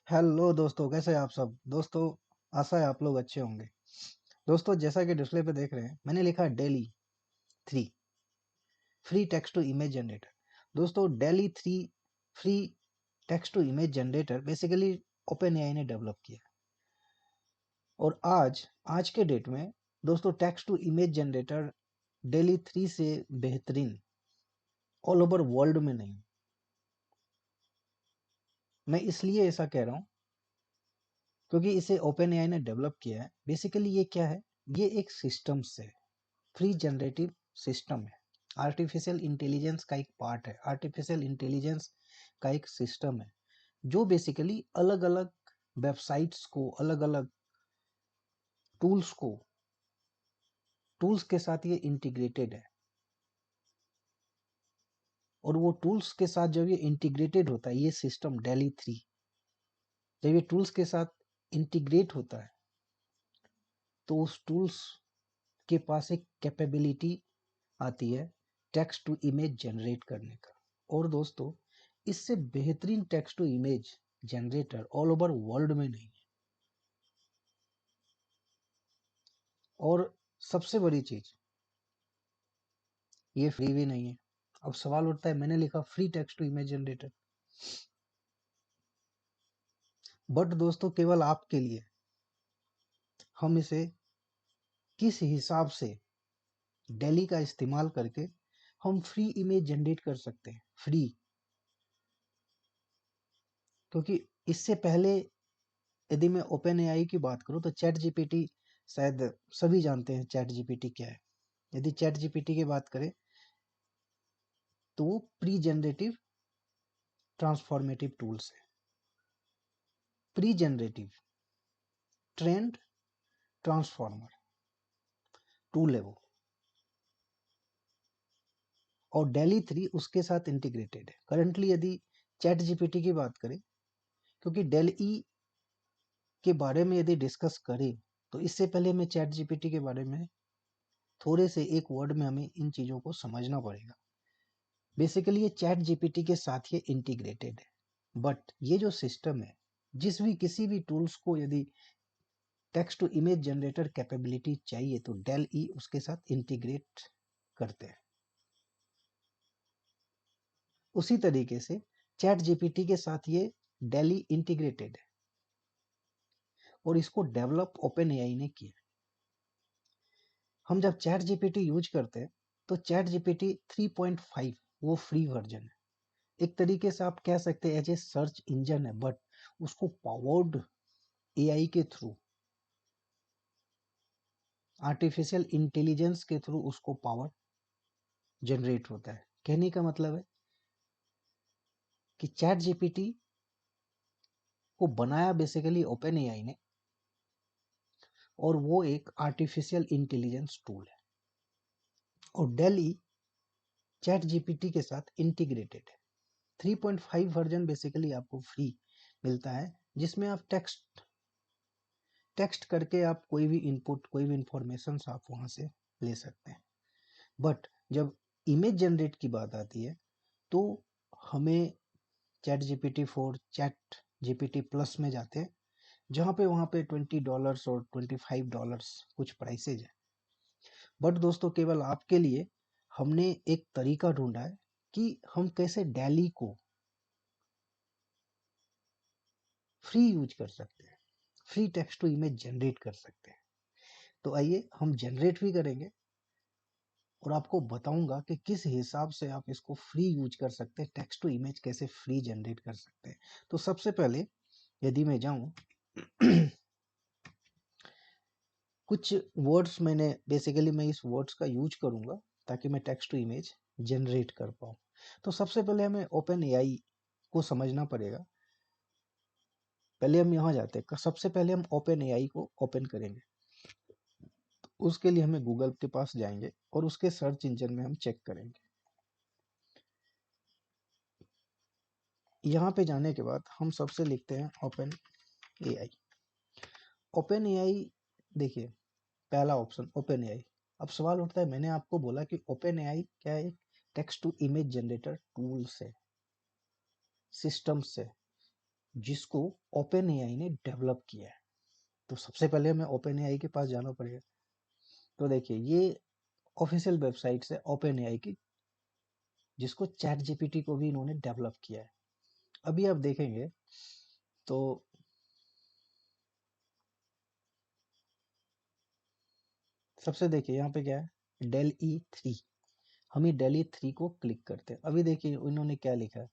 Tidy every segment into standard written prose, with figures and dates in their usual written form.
Hello दोस्तों, कैसे हैं आप सब दोस्तों। आशा है आप लोग अच्छे होंगे। दोस्तों, जैसा कि डिस्प्ले पे देख रहे हैं, मैंने लिखा है daily 3 free text to image generator. दोस्तों, daily 3 free text to image generator basically open AI ने डेवलप किया है। और आज के डेट में दोस्तों, text to image generator daily 3 से बेहतरीन ऑल ओवर वर्ल्ड में नहीं। मैं इसलिए ऐसा कह रहा हूँ क्योंकि इसे ओपन एआई ने डेवलप किया है। बेसिकली ये क्या है, ये एक सिस्टम से फ्री जनरेटिव सिस्टम है। आर्टिफिशियल इंटेलिजेंस का एक पार्ट है, आर्टिफिशियल इंटेलिजेंस का एक सिस्टम है जो बेसिकली अलग अलग वेबसाइट्स को, अलग अलग टूल्स को, टूल्स के साथ ये इंटीग्रेटेड है। और वो टूल्स के साथ जब ये इंटीग्रेटेड होता है, ये सिस्टम डेली 3 जब ये टूल्स के साथ इंटीग्रेट होता है तो उस टूल्स के पास एक कैपेबिलिटी आती है टेक्स्ट टू इमेज जनरेट करने का। और दोस्तों, इससे बेहतरीन text to image generator all over world में नहीं है। और सबसे बड़ी चीज, ये फ्री भी नहीं है। अब सवाल उठता है, मैंने लिखा free text to image generator, but दोस्तों केवल आपके लिए हम इसे किस हिसाब से डेली का इस्तेमाल करके हम फ्री इमेज जनरेट कर सकते हैं, फ्री। क्योंकि इससे पहले यदि मैं ओपन एआई की बात करूं तो चैट जीपीटी, शायद सभी जानते हैं चैट जीपीटी क्या है। यदि चैट जीपीटी की बात करें तो वो प्री जनरेटिव ट्रांसफॉर्मेटिव टूल्स है। Pre generative trend transformer tool है वो। और डेली 3 उसके साथ इंटीग्रेटेड है करंटली। यदि चैट जीपीटी की बात करें, क्योंकि डेली के बारे में यदि डिस्कस करें तो इससे पहले हमें चैट जीपीटी के बारे में थोड़े से एक वर्ड में हमें इन चीज़ों को समझना पड़ेगा। बेसिकली ये चैट जीपीटी के साथ ये इंटीग्रेटेड है, बट ये जो सिस्टम है, जिस भी किसी भी टूल्स को यदि text to image generator capability चाहिए तो डेल ई उसके साथ इंटीग्रेट करते हैं। उसी तरीके से चैट जीपीटी के साथ ये डेली इंटीग्रेटेड है और इसको डेवलप ओपन एआई ने किया। हम जब चैट जीपीटी यूज करते हैं तो चैट जीपीटी 3.5 वो फ्री वर्जन है। एक तरीके से आप कह सकते हैं एज ए सर्च इंजन है, बट उसको पावर्ड एआई के थ्रू, आर्टिफिशियल इंटेलिजेंस के थ्रू उसको पावर जनरेट होता है। कहने का मतलब है कि चैट जीपीटी को बनाया बेसिकली ओपन एआई ने, और वो एक आर्टिफिशियल इंटेलिजेंस टूल है। और डेल ई चैट जीपीटी के साथ इंटीग्रेटेड है। 3.5 वर्जन बेसिकली आपको फ्री मिलता है, जिसमें आप टेक्स्ट करके आप कोई भी इनपुट, कोई भी इंफॉर्मेशन आप वहां से ले सकते हैं। बट जब इमेज जनरेट की बात आती है तो हमें chat GPT 4, chat GPT plus में जाते हैं, जहाँ पे वहाँ पे $20 और $25 कुछ प्राइसेज है। बट दोस्तों, केवल आपके लिए हमने एक तरीका ढूंढा है कि हम कैसे डेली को फ्री यूज कर सकते हैं, free text to image generate कर सकते हैं। तो आइए हम जनरेट भी करेंगे और आपको बताऊंगा कि किस हिसाब से आप इसको फ्री यूज कर सकते हैं, टेक्स्ट टू इमेज कैसे फ्री जनरेट कर सकते हैं। तो सबसे पहले यदि मैं जाऊं कुछ वर्ड्स, मैंने बेसिकली मैं इस वर्ड्स का यूज करूंगा ताकि मैं टेक्स्ट टू इमेज जनरेट कर पाऊँ। तो सबसे पहले हमें ओपन एआई को समझना पड़ेगा। पहले हम यहाँ जाते हैं, सबसे पहले हम ओपन एआई को ओपन करेंगे। उसके लिए हमें गूगल के पास जाएंगे और उसके सर्च इंजन में हम चेक करेंगे। यहाँ पे जाने के बाद हम सबसे लिखते हैं ओपन एआई। ओपन एआई, देखिए पहला ऑप्शन ओपन एआई। अब सवाल उठता है, मैंने आपको बोला कि ओपन एआई क्या है, text to image generator tool से, सिस्टम से, जिसको ओपन एआई ने डेवलप किया है। तो सबसे पहले हमें ओपन एआई के पास जाना पड़ेगा। तो देखिए ये ऑफिशियल वेबसाइट है ओपन एआई की, जिसको चैट जीपीटी को भी इन्होंने डेवलप किया है। अभी आप देखेंगे तो सबसे देखिए यहाँ पे क्या है, डेल ई 3। हम ये डेल ई 3 को क्लिक करते हैं। अभी देखिए इन्होंने क्या लिखा है,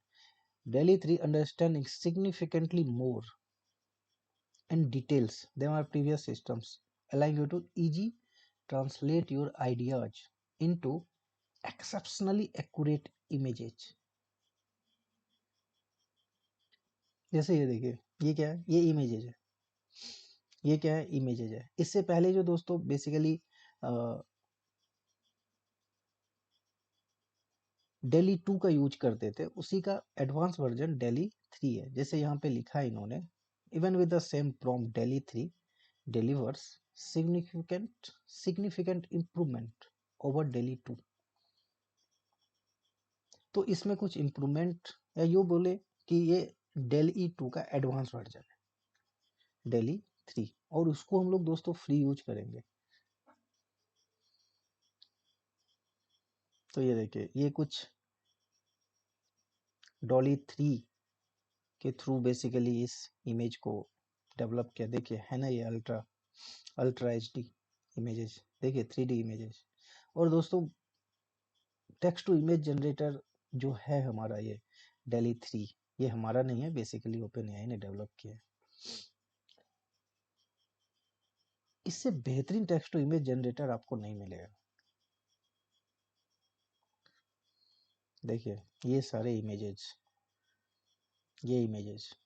Dall E 3 understanding significantly more and details than our previous systems, allowing you to easy translate your ideas into exceptionally accurate images। जैसे ये देखिए, ये क्या है, ये इमेजेज है, ये क्या है, इमेजेज है। इससे पहले जो दोस्तों बेसिकली डेली 2 का यूज करते थे, उसी का एडवांस वर्जन डेली 3 है। जैसे यहाँ पे लिखा है इन्होंने, even with the same prompt daily 3 delivers significant improvement over daily 2। तो इसमें कुछ इम्प्रूवमेंट, या यूँ बोले कि ये डेल ई 2 का एडवांस वर्जन है, डेली 3, और उसको हम लोग दोस्तों फ्री यूज करेंगे। तो ये देखिए, ये कुछ डॉली 3 के थ्रू बेसिकली इस इमेज को डेवलप किया। देखिए है ना, ये अल्ट्रा एच डी इमेजेस, देखिए 3D इमेजेस। और दोस्तों टेक्स्ट टू इमेज जनरेटर जो है हमारा, ये डेली 3, ये हमारा नहीं है, बेसिकली ओपन एआई ने डेवलप किया है। इससे बेहतरीन टेक्स्ट टू इमेज जनरेटर आपको नहीं मिलेगा। देखिए ये सारे इमेजेस, ये इमेजेस,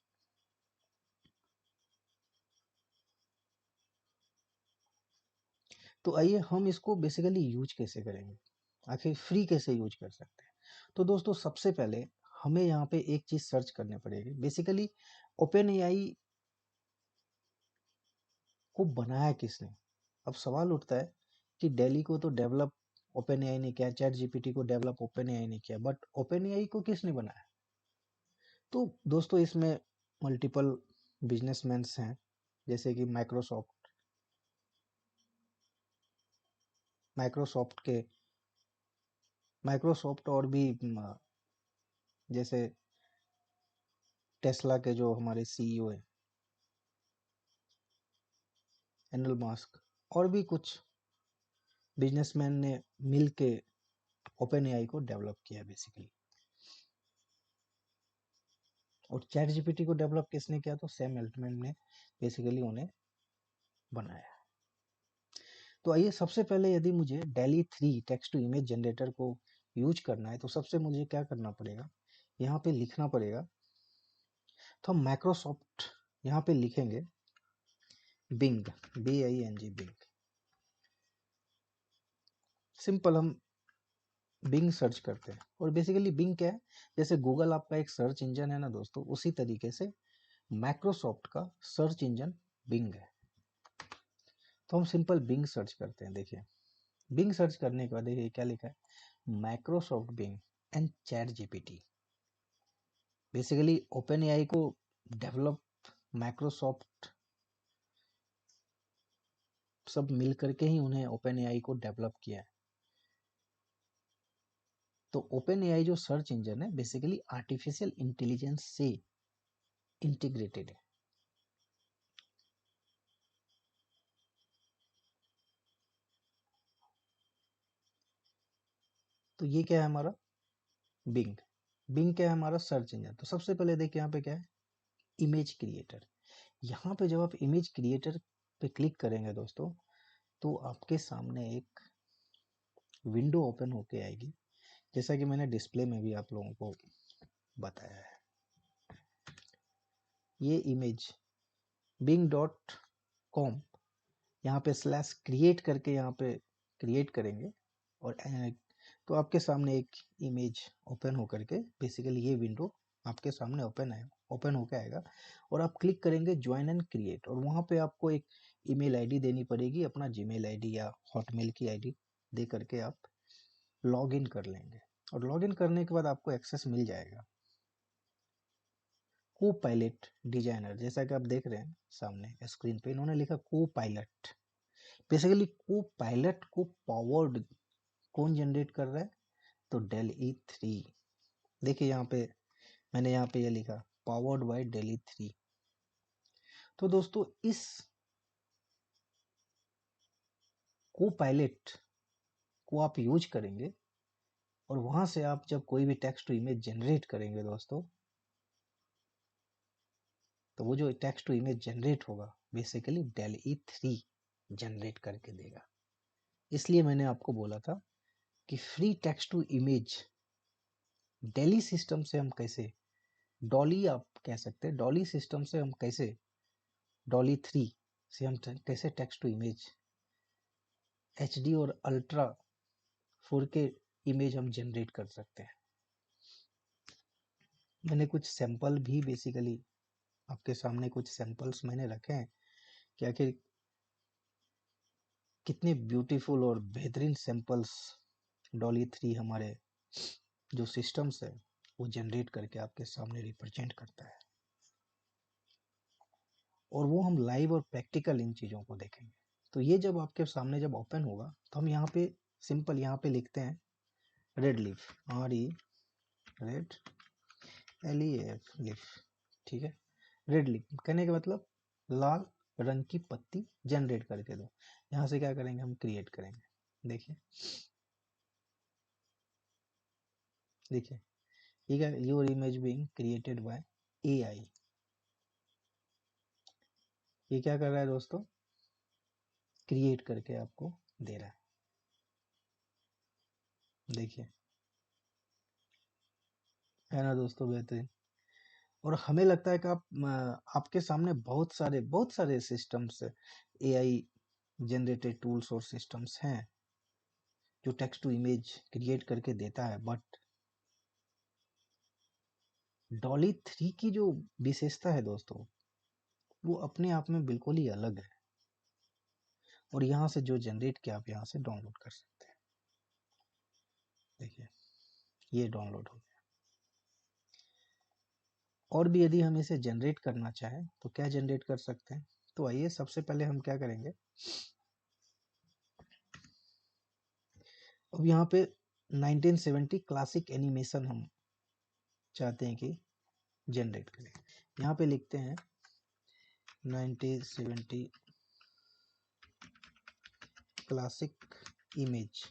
तो आइए हम इसको बेसिकली यूज कैसे करेंगे, आखिर फ्री कैसे यूज कर सकते हैं। तो दोस्तों सबसे पहले हमें यहाँ पे एक चीज सर्च करनी पड़ेगी। बेसिकली ओपन एआई को बनाया किसने। अब सवाल उठता है कि डेली को तो डेवलप ओपन एआई ने किया, चैट जीपीटी को डेवलप ओपन एआई ने किया, बट ओपन एआई को किसने बनाया। तो दोस्तों इसमें मल्टीपल बिजनेसमैन हैं, जैसे कि माइक्रोसॉफ्ट और भी जैसे टेस्ला के जो हमारे सीईओ हैं एनल मास्क, और भी कुछ बिजनेसमैन ने मिल के ओपन एआई को डेवलप किया बेसिकली। और चैट जीपीटी को डेवलप किसने किया, तो सैम अल्टमैन ने बेसिकली उन्हें बनाया। तो आइए सबसे पहले यदि मुझे Dall E 3 text to image generator को यूज करना है, तो सबसे मुझे क्या करना पड़ेगा, यहाँ पे लिखना पड़ेगा। तो हम माइक्रोसॉफ्ट यहाँ पे लिखेंगे, बिंग, BING, बिंग। सिंपल हम बिंग सर्च करते हैं। और बेसिकली बिंग क्या है, जैसे गूगल आपका एक सर्च इंजन है ना दोस्तों, उसी तरीके से माइक्रोसॉफ्ट का सर्च इंजन बिंग है। तो हम सिंपल बिंग सर्च करते हैं। देखिए बिंग सर्च करने के बाद देखिए क्या लिखा है, Microsoft Bing and chat GPT. Basically open AI को डेवलप माइक्रोसॉफ्ट सब मिल करके ही उन्हें ओपन एआई को डेवलप किया है। तो ओपन एआई जो सर्च इंजन है बेसिकली आर्टिफिशियल इंटेलिजेंस से इंटीग्रेटेड है। तो ये क्या है हमारा बिंग, बिंग क्या है हमारा सर्च इंजन। तो सबसे पहले देखिए यहाँ पे क्या है, इमेज क्रिएटर। यहाँ पे जब आप इमेज क्रिएटर पे क्लिक करेंगे दोस्तों, तो आपके सामने एक विंडो ओपन होके आएगी, जैसा कि मैंने डिस्प्ले में भी आप लोगों को बताया है। ये इमेज bing.com, यहाँ पे स्लैश क्रिएट करके यहाँ पे क्रिएट करेंगे, और तो आपके सामने एक इमेज ओपन हो करके बेसिकली ये विंडो आपके सामने ओपन होके आएगा। और आप क्लिक करेंगे ज्वाइन एंड क्रिएट, और वहाँ पे आपको एक ईमेल आईडी देनी पड़ेगी, अपना जीमेल आईडी या हॉटमेल की आईडी दे करके आप लॉग इन कर लेंगे। और लॉग इन करने के बाद आपको एक्सेस मिल जाएगा। को पायलट डिजाइनर, जैसा कि आप देख रहे हैं सामने स्क्रीन पे इन्होंने लिखा को पायलट। बेसिकली को पायलट को पावर्ड कौन जनरेट कर रहा है, तो डेल ई 3। देखिए यहाँ पे मैंने यहाँ पे ये लिखा पावर्ड बाय डेल ई 3। तो दोस्तों इस को पायलट को आप यूज करेंगे और वहां से आप जब कोई भी टेक्स्ट टू इमेज जनरेट करेंगे दोस्तों, तो वो जो टेक्स्ट टू इमेज जनरेट होगा बेसिकली डेल ई 3 जनरेट करके देगा। इसलिए मैंने आपको बोला था कि free text to image Dall E system से हम कैसे, डॉली आप कह सकते हैं, डॉली सिस्टम से हम कैसे, डॉली 3 से हम कैसे टेक्स्ट टू इमेज एचडी और अल्ट्रा 4K इमेज हम जनरेट कर सकते हैं। मैंने कुछ सैंपल भी बेसिकली आपके सामने कुछ सैंपल्स मैंने रखे हैं कि आखिर कितने ब्यूटीफुल और बेहतरीन सैंपल्स डॉली 3 हमारे जो सिस्टम्स है वो जनरेट करके आपके सामने रिप्रेजेंट करता है, और वो हम लाइव और प्रैक्टिकल इन चीज़ों को देखेंगे। तो ये जब आपके सामने जब ओपन होगा तो हम यहाँ पे सिंपल यहाँ पे लिखते हैं red leaf, RE red LEF leaf, ठीक है। रेड लीफ कहने का मतलब लाल रंग की पत्ती जनरेट करके दो। यहाँ से क्या करेंगे, हम क्रिएट करेंगे। देखिए देखिए ठीक है, your image being created by AI। ये क्या कर रहा है दोस्तों, क्रिएट करके आपको दे रहा है। देखिए है ना दोस्तों बेहतरीन। और हमें लगता है कि आपके सामने बहुत सारे सिस्टम्स AI जनरेटेड टूल्स और सिस्टम्स हैं जो टेक्स्ट टू इमेज क्रिएट करके देता है, बट डॉली 3 की जो विशेषता है दोस्तों वो अपने आप में बिल्कुल ही अलग है। और यहाँ से जो जनरेट किया आप यहाँ से डाउनलोड कर सकते हैं। देखिए ये डाउनलोड हो गया। और भी यदि हम इसे जनरेट करना चाहें तो क्या जनरेट कर सकते हैं, तो आइए सबसे पहले हम क्या करेंगे, अब यहाँ पे 1970 क्लासिक एनिमेशन हम चाहते हैं कि जनरेट करें। यहाँ पे लिखते हैं 1970 क्लासिक इमेज,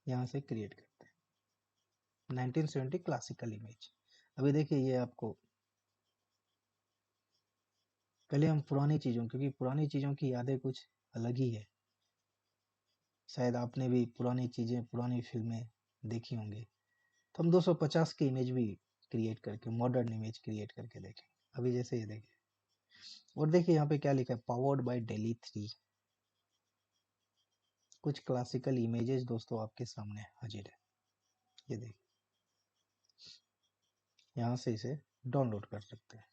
यहाँ से क्रिएट करते हैं 1970 क्लासिकल इमेज। अभी देखिए ये आपको, पहले हम पुरानी चीज़ों, क्योंकि पुरानी चीज़ों की यादें कुछ अलग ही है। शायद आपने भी पुरानी चीज़ें, पुरानी फिल्में देखी होंगी, तो हम 250 की इमेज भी क्रिएट करके, मॉडर्न इमेज क्रिएट करके देखें। अभी जैसे ये देखिए, और देखिए यहाँ पे क्या लिखा है, पावर्ड बाय डेली 3। कुछ क्लासिकल इमेजेस दोस्तों आपके सामने हाजिर है। ये देखिए यहाँ से इसे डाउनलोड कर सकते हैं।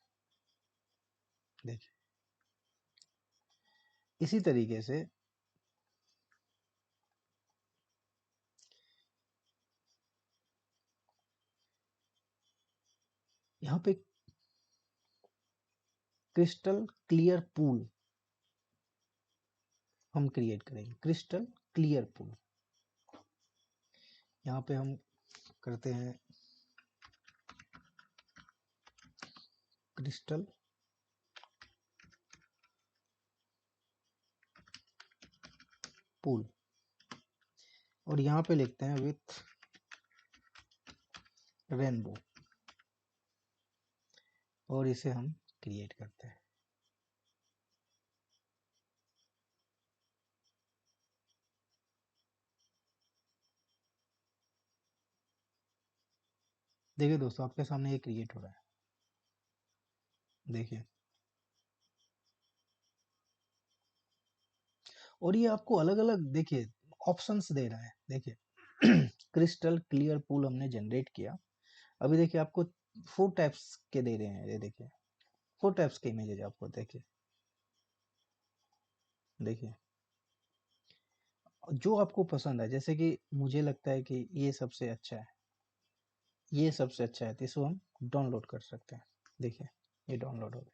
देखिए इसी तरीके से यहाँ पे क्रिस्टल क्लियर पूल हम क्रिएट करेंगे। क्रिस्टल क्लियर पूल, यहाँ पे हम करते हैं क्रिस्टल पूल, और यहाँ पे लिखते हैं विथ रेनबो, और इसे हम क्रिएट करते हैं। देखिए दोस्तों आपके सामने ये क्रिएट हो रहा है। देखिए, और ये आपको अलग अलग देखिए ऑप्शंस दे रहा है। देखिए क्रिस्टल क्लियर पूल हमने जनरेट किया। अभी देखिए आपको 4 टाइप्स के दे रहे हैं। ये देखिए 4 टाइप्स के इमेजेस आपको, देखिए देखिए जो आपको पसंद है। जैसे कि मुझे लगता है कि ये सबसे अच्छा है, ये सबसे अच्छा है, तो इसको हम डाउनलोड कर सकते हैं। देखिए ये डाउनलोड हो गया,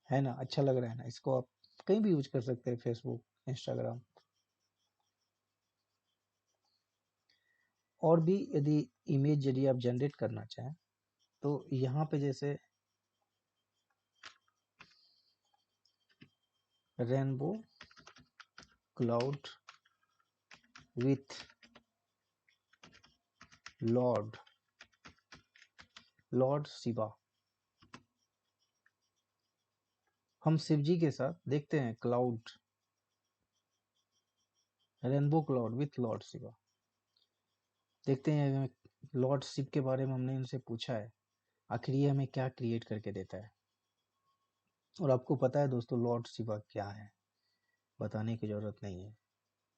है ना, अच्छा लग रहा है ना। इसको आप कहीं भी यूज कर सकते हैं, फेसबुक, इंस्टाग्राम। और भी यदि इमेज यदि आप जनरेट करना चाहें तो यहाँ पे जैसे rainbow cloud with Lord Lord Shiva, हम शिव जी के साथ देखते हैं cloud, rainbow cloud with Lord Shiva. देखते हैं लॉर्ड शिव के बारे में हमने इनसे पूछा है, आखिर ये हमें क्या क्रिएट करके देता है। और आपको पता है दोस्तों लॉर्ड शिवा क्या है, बताने की जरूरत नहीं है।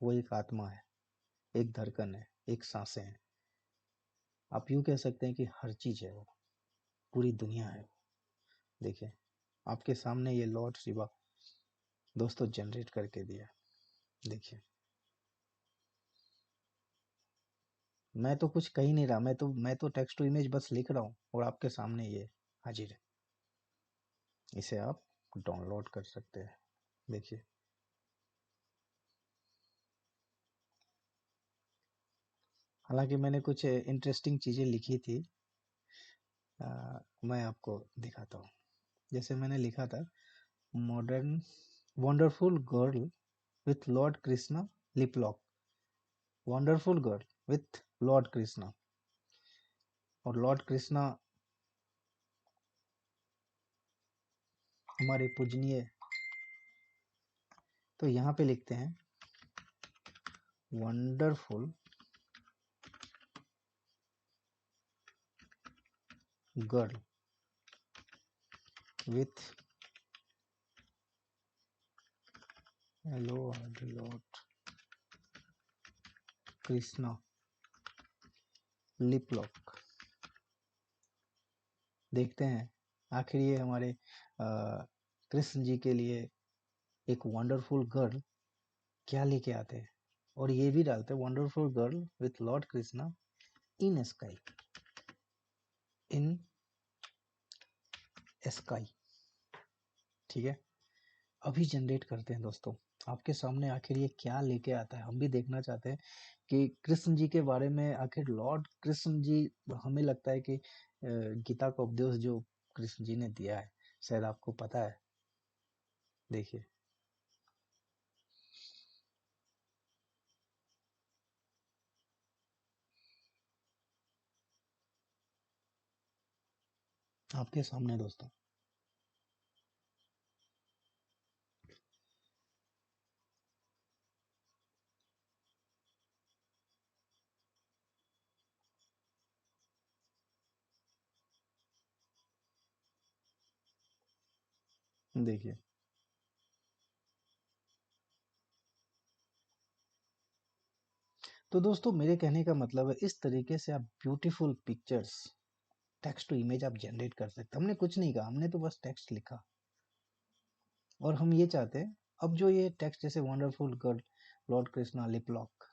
वो एक आत्मा है, एक धड़कन है, एक सांसें हैं। आप यूँ कह सकते हैं कि हर चीज है वो, पूरी दुनिया है। देखिए आपके सामने ये लॉर्ड शिवा दोस्तों जनरेट करके दिया। देखिए मैं तो कुछ कह ही नहीं रहा, मैं तो टेक्स्ट टू इमेज बस लिख रहा हूँ और आपके सामने ये हाजिर है। इसे आप डाउनलोड कर सकते हैं। देखिए हालांकि मैंने कुछ इंटरेस्टिंग चीज़ें लिखी थी, मैं आपको दिखाता हूँ। जैसे मैंने लिखा था modern wonderful girl with Lord Krishna lip lock, wonderful girl with Lord Krishna. और लॉर्ड कृष्णा हमारे पूजनीय, तो यहाँ पे लिखते हैं wonderful girl with Lord Krishna lip lock. देखते हैं आखिर ये हमारे कृष्ण जी के लिए एक वंडरफुल गर्ल क्या लेके आते हैं। और ये भी डालते हैं wonderful girl with Lord Krishna in sky, in sky. ठीक है, अभी जनरेट करते हैं दोस्तों आपके सामने आखिर ये क्या लेके आता है। हम भी देखना चाहते हैं कि कृष्ण जी के बारे में, आखिर लॉर्ड कृष्ण जी, हमें लगता है कि गीता का उपदेश जो कृष्ण जी ने दिया है शायद आपको पता है। देखिए आपके सामने दोस्तों, देखिए तो दोस्तों मेरे कहने का मतलब है इस तरीके से आप beautiful pictures text to image आप जनरेट कर सकते हैं। हमने कुछ नहीं कहा, हमने तो बस टेक्स्ट लिखा। और हम ये चाहते हैं अब जो ये टेक्स्ट जैसे wonderful girl Lord Krishna lip lock,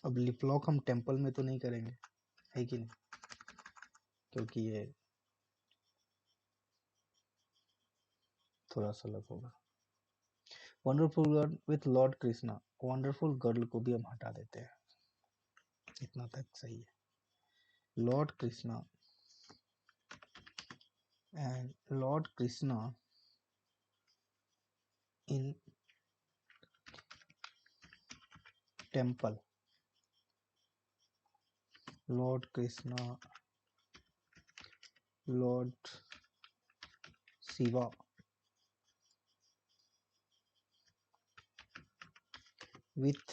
अब लिप लॉक हम टेम्पल में तो नहीं करेंगे, है कि नहीं, क्योंकि ये थोड़ा सा अलग होगा। Wonderful girl with Lord Krishna, wonderful girl को भी हम हटा देते हैं, इतना तक सही है। Lord Krishna and Lord Krishna in temple, Lord Krishna Lord Shiva with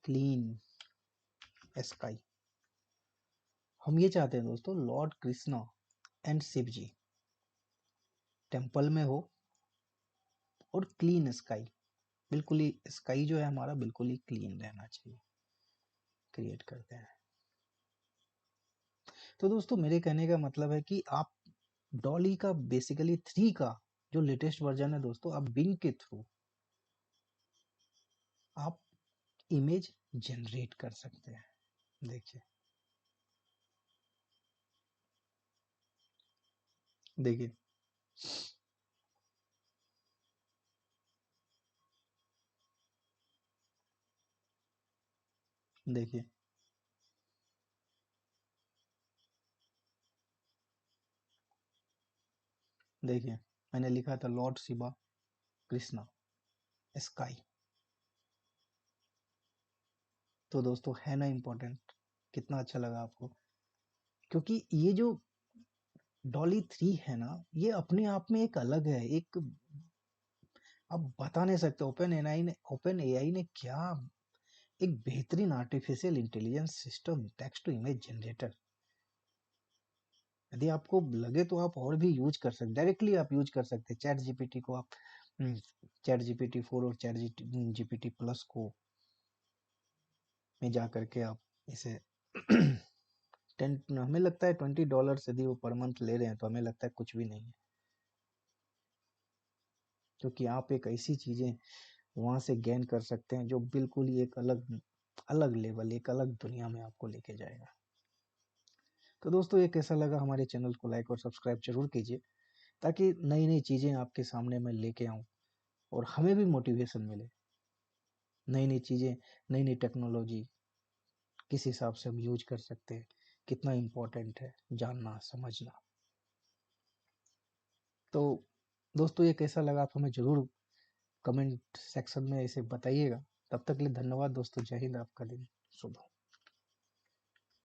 clean sky. हम ये चाहते हैं दोस्तों Lord Krishna and Shiv ji temple में हो और क्लीन स्काई, बिल्कुल ही स्काई जो है हमारा बिल्कुल ही क्लीन रहना चाहिए, क्रिएट करते हैं। तो दोस्तों मेरे कहने का मतलब है कि आप डॉली का बेसिकली 3 का जो लेटेस्ट वर्जन है दोस्तों, आप बिंग के थ्रू आप इमेज जनरेट कर सकते हैं। देखिए, देखिए, देखिए, देखिए, मैंने लिखा था लॉर्ड शिवा कृष्णा स्काई। तो दोस्तों है ना इम्पोर्टेंट, कितना अच्छा लगा आपको? क्योंकि ये जो डॉली 3 है ना, ये अपने आप में एक अलग है, एक आप बता नहीं सकते। ओपन एआई ने क्या एक बेहतरीन artificial intelligence system, text to image generator. यदि आपको लगे तो आप और भी यूज कर सकते, डायरेक्टली आप यूज कर सकते हैं चैट जीपीटी को। आप चैट जीपीटी 4 और चैट जीपीटी प्लस को में जा करके आप इसे 10, हमें लगता है $20 यदि वो पर मंथ ले रहे हैं तो हमें लगता है कुछ भी नहीं है, क्योंकि आप एक ऐसी चीजें वहां से गेन कर सकते हैं जो बिल्कुल ही एक अलग अलग लेवल, एक अलग दुनिया में आपको लेके जाएगा। तो दोस्तों ये कैसा लगा, हमारे चैनल को लाइक और सब्सक्राइब जरूर कीजिए, ताकि नई नई चीजें आपके सामने मैं लेके आऊं और हमें भी मोटिवेशन मिले। नई नई चीजें, नई नई टेक्नोलॉजी किस हिसाब से हम यूज कर सकते हैं, कितना इम्पोर्टेंट है जानना समझना। तो दोस्तों ये कैसा लगा आप हमें जरूर कमेंट सेक्शन में इसे बताइएगा। तब तक के लिए धन्यवाद दोस्तों, जय हिंद, आपका दिन शुभ हो।